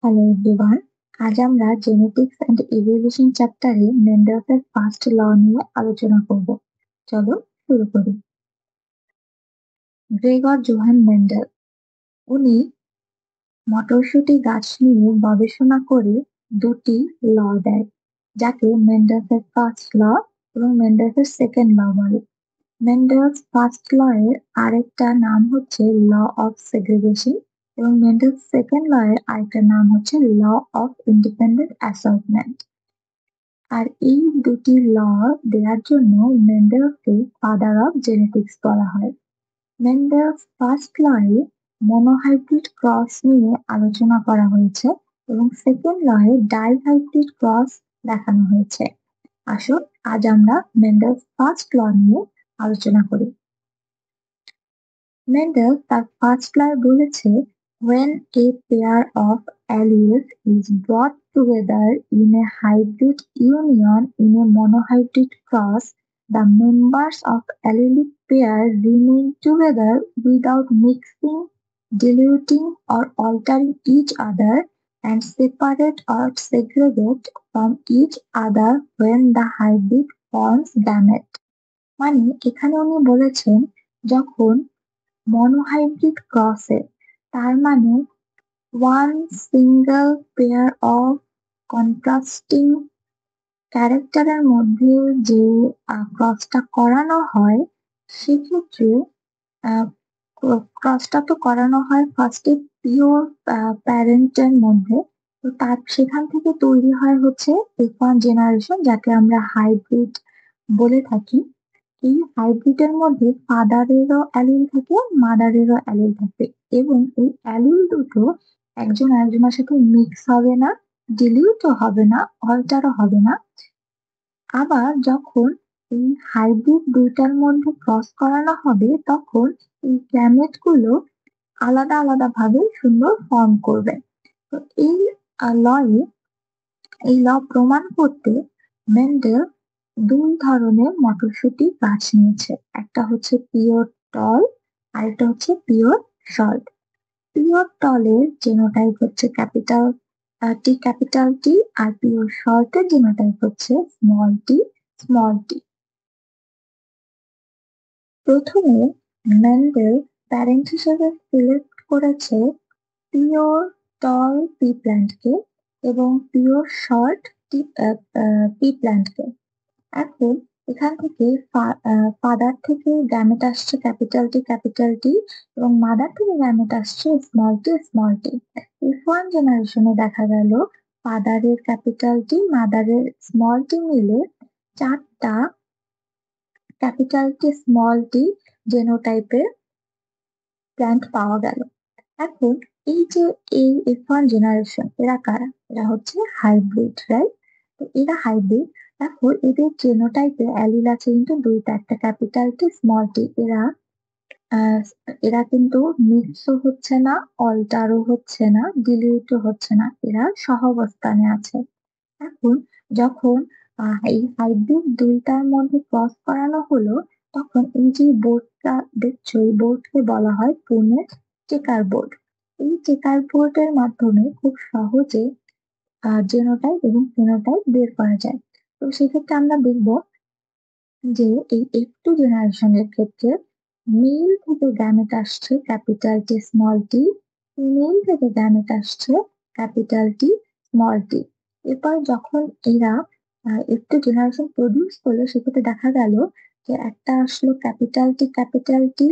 Hello everyone, আজ আমরা genetics and evolution চ্যাপ্টারে মেন্ডেলসের ফার্স্ট ল নিয়ে আলোচনা করব। চলো শুরু করি। গ্রেগর জোহান মেন্ডেল, উনি মটরশুঁটি গাছ নিয়ে গবেষণা করে দুটি ল দেয়, যাকে মেন্ডেলসের ফার্স্ট ল এবং মেন্ডেলসের সেকেন্ড ল বলে। মেন্ডেলস ফার্স্ট ল এর আরেকটা নাম হচ্ছে ল অফ সেগ্রিগেশন এবং মেন্ডেলস সেকেন্ড ল এর আরেকটা নাম হচ্ছে ল অফ ইন্ডিপেন্ডেন্ট অ্যাসর্টমেন্ট। আর এই দুটি ল দেওয়ার জন্য মেন্ডেলকে ফাদার অফ জেনেটিক্স বলা হয়। মেন্ডেলস ফার্স্ট ল এ মনোহাইব্রিড ক্রস নিয়ে আলোচনা করা হয়েছে এবং সেকেন্ড ল এ ডাইহাইব্রিড ক্রস দেখানো হয়েছে। আসুন আজ আমরা মেন্ডেলস ফার্স্ট ল নিয়ে আলোচনা করি। মেন্ডেল তার ফার্স্ট ল বলেছে, when a pair of alleles is brought together in a hybrid union in a monohybrid cross, the members of allelic pair remain together without mixing, diluting, or altering each other and separate or segregate from each other when the hybrid forms gamete। মানে এখানে উনি বলেছেন, যখন monohybrid ক্রসে, তার মানে one single pair of contrasting ক্যারেক্টারের মধ্যে যে ক্রসটা করানো হয়, সেক্ষেত্রে ক্রসটা তো করানো হয় ফার্স্টে পিওর প্যারেন্টের মধ্যে। তো তার সেখান থেকে তৈরি হয় হচ্ছে F1 জেনারেশন, যাকে আমরা হাইব্রিড বলে থাকি। এই হাইব্রিডের মধ্যে ফাদারেরও অ্যালিল থাকে, মাদারেরও অ্যালিল থাকে এবং এই অ্যালিল দুটো একজন আরেকজনের সাথে মিক্স হবে না, ডিলিউটও হবে না, অল্টারও হবে না। আবার যখন এই হাইব্রিড দুইটার মধ্যে ক্রস করানো হবে, তখন এই গ্যামেট গুলো আলাদা আলাদা ভাবে সুন্দর ফর্ম করবে। তো এই লয়ে এই ল প্রমাণ করতে মেন্ডেল দুই ধরনের মটরশুঁটি গাছ নিয়েছে, একটা হচ্ছে পিওর টল আর একটা হচ্ছে পিওর শর্ট। পিওর টলের জিনোটাইপ হচ্ছে ক্যাপিটাল টি আর পিওর শর্টের জিনোটাইপ হচ্ছে স্মল টি। প্রথমে মেন্ডেল প্যারেন্ট হিসেবে সিলেক্ট করেছে পিওর টল পি প্ল্যান্টকে এবং পিওর শর্ট পি প্ল্যান্টকে। এখন এখান থেকে ফাদার থেকে গ্যামেট আসছে ক্যাপিটাল টি এবং মাদার থেকে গ্যামেট আসছে স্মল টি। F1 জেনারেশনে দেখা গেল ফাদারের ক্যাপিটাল টি, মাদারের স্মল টি মিলে চারটা capital T small tea জেনোটাইপের plant পাওয়া গেল। এখন এই যে এই F1 জেনারেশন, এরা কারা? এরা হচ্ছে হাইব্রিড, রাইট? তো এরা হাইব্রিড। দেখো এদের জেনোটাইপে অ্যালিল আছে কিন্তু দুইটা, একটা ক্যাপিটাল টি স্মল টি। এরা কিন্তু মিক্সও হচ্ছে না, অল্টারও হচ্ছে না, ডিলিউটও হচ্ছে না, এরা সহাবস্থানে আছে। এখন যখন এই হাইব্রিড দুইটার মধ্যে ক্রস করানো হলো, তখন এই যে বোর্ডটা দেখছো, এই বোর্ডকে বলা হয় পুনেট চেকার বোর্ড। এই চেকার বোর্ডের মাধ্যমে খুব সহজে জেনোটাইপ এবং ফিনোটাইপ বের করা যায়। তো সেক্ষেত্রে আমরা দেখবো যে এই F2 জেনারেশনের ক্ষেত্রে মেল থেকে গ্যামেট আসছে capital T small tea, female থেকে গ্যামেট আসছে ক্যাপিটাল টি স্মল টি। এরপর যখন এরা F2 জেনারেশন প্রডিউস করলো, সেক্ষেত্রে দেখা গেল যে একটা আসলো capital T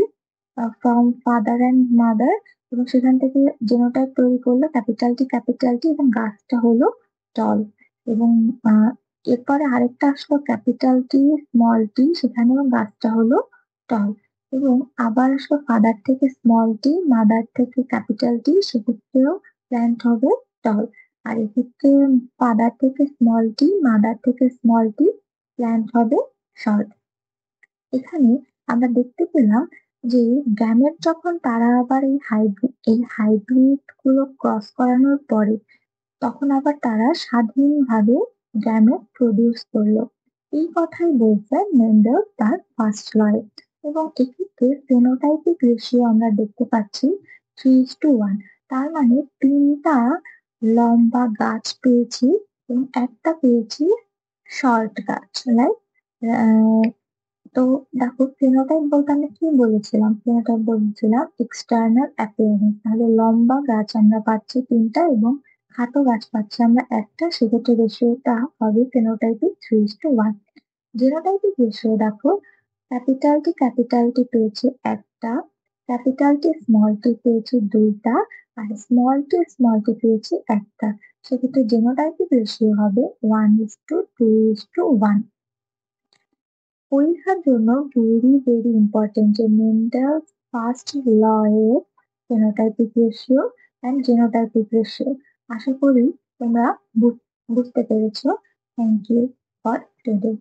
from father and mother এবং সেখান থেকে জেনোটাইপ তৈরি করলো ক্যাপিটাল টি এবং গাছটা হলো টল। এবং এরপরে আরেকটা আসলো ক্যাপিটাল টি স্মল টি, সেখানেও গাছটা হলো টল। এবং আবার আসলো ফাদার থেকে স্মল টি, মাদার থেকে ক্যাপিটাল টি, সেক্ষেত্রেও প্ল্যান্ট হবে টল। আর এক্ষেত্রে ফাদার থেকে স্মল টি, মাদার থেকে স্মল টি, প্ল্যান্ট হবে শর্ট। এখানে আমরা দেখতে পেলাম যে গ্যামেট যখন তারা আবার এই হাইব্রিড গুলো ক্রস করানোর পরে, তখন আবার তারা স্বাধীনভাবে গ্যামেট প্রডিউস করলো। এই কথাই বলছে মেন্ডেল তার ফার্স্ট লয়ে। এবং এক্ষেত্রে ফেনোটাইপিক রেশিও আমরা দেখতে পাচ্ছি 3:1। তার মানে তিনটা লম্বা গাছ পেয়েছি এবং একটা পেয়েছি শর্ট গাছ, রাইট? তো দেখো, ফিনোটাইপ বলতে আমি কি বলেছিলাম? ফিনোটাইপ বলেছিলাম এক্সটার্নাল অ্যাপিয়ারেন্স। তাহলে লম্বা গাছ আমরা পাচ্ছি তিনটা এবং খাটো গাছ পাচ্ছি আমরা একটা, সেক্ষেত্রে রেশিওটা হবে ফিনোটাইপিক 3:1। জিনোটাইপিক রেশিও দেখো, ক্যাপিটাল টি পেয়েছে একটা, স্মল টি পেয়েছে দুইটা, আর স্মল টি পেয়েছে একটা। সেক্ষেত্রে জিনোটাইপিক রেশিও হবে 1:2:1। পরীক্ষার জন্য ভেরি ভেরি ইম্পর্টেন্ট যে মেন্ডেলস ফার্স্ট ল এর phenotypic ratio and genotypic ratio. আশা করি তোমরা বুঝতে পেরেছো। Thank you for today.